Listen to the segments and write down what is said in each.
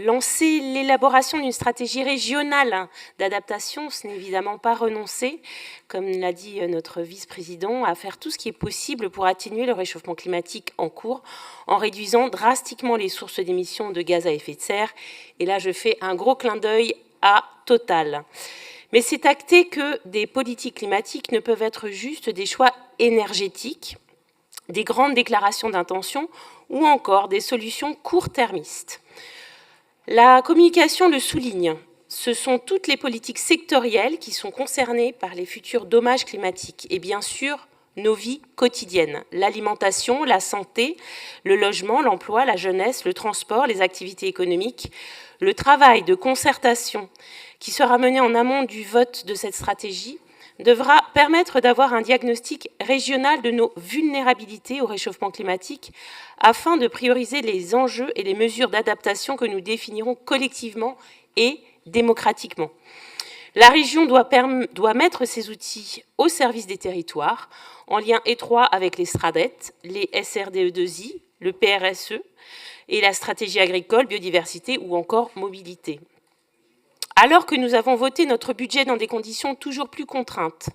lancer l'élaboration d'une stratégie régionale d'adaptation. Ce n'est évidemment pas renoncer, comme l'a dit notre vice-président, à faire tout ce qui est possible pour atténuer le réchauffement climatique en cours, en réduisant drastiquement les sources d'émissions de gaz à effet de serre. Et là, je fais un gros clin d'œil à Total. Mais c'est acté que des politiques climatiques ne peuvent être juste des choix énergétiques, des grandes déclarations d'intention ou encore des solutions court-termistes. La communication le souligne. Ce sont toutes les politiques sectorielles qui sont concernées par les futurs dommages climatiques et bien sûr nos vies quotidiennes, l'alimentation, la santé, le logement, l'emploi, la jeunesse, le transport, les activités économiques, le travail de concertation qui sera mené en amont du vote de cette stratégie devra permettre d'avoir un diagnostic régional de nos vulnérabilités au réchauffement climatique afin de prioriser les enjeux et les mesures d'adaptation que nous définirons collectivement et démocratiquement. La région doit mettre ces outils au service des territoires, en lien étroit avec les SRADET, les SRDE2I, le PRSE et la stratégie agricole, biodiversité ou encore mobilité. Alors que nous avons voté notre budget dans des conditions toujours plus contraintes,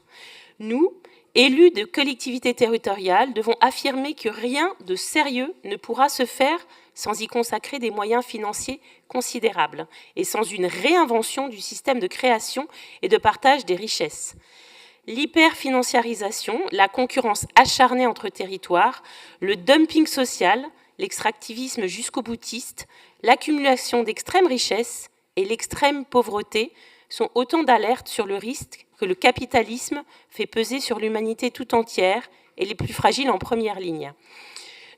nous, élus de collectivités territoriales, devons affirmer que rien de sérieux ne pourra se faire sans y consacrer des moyens financiers considérables et sans une réinvention du système de création et de partage des richesses. L'hyperfinanciarisation, la concurrence acharnée entre territoires, le dumping social, l'extractivisme jusqu'au boutiste, l'accumulation d'extrêmes richesses et l'extrême pauvreté sont autant d'alertes sur le risque que le capitalisme fait peser sur l'humanité tout entière et les plus fragiles en première ligne.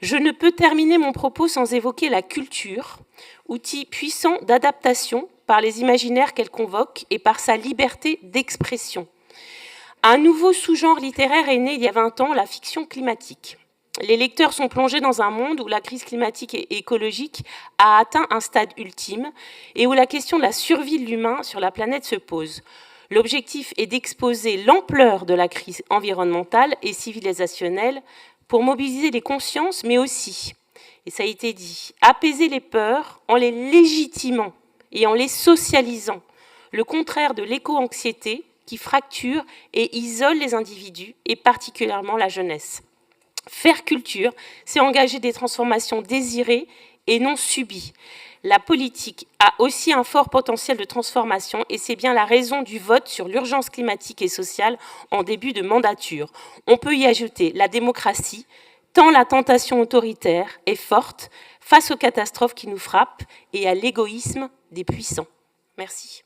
Je ne peux terminer mon propos sans évoquer la culture, outil puissant d'adaptation par les imaginaires qu'elle convoque et par sa liberté d'expression. Un nouveau sous-genre littéraire est né il y a 20 ans, la fiction climatique. Les lecteurs sont plongés dans un monde où la crise climatique et écologique a atteint un stade ultime et où la question de la survie de l'humain sur la planète se pose. L'objectif est d'exposer l'ampleur de la crise environnementale et civilisationnelle pour mobiliser les consciences, mais aussi, et ça a été dit, apaiser les peurs en les légitimant et en les socialisant, le contraire de l'éco-anxiété qui fracture et isole les individus et particulièrement la jeunesse. Faire culture, c'est engager des transformations désirées et non subies. La politique a aussi un fort potentiel de transformation et c'est bien la raison du vote sur l'urgence climatique et sociale en début de mandature. On peut y ajouter la démocratie, tant la tentation autoritaire est forte face aux catastrophes qui nous frappent et à l'égoïsme des puissants. Merci.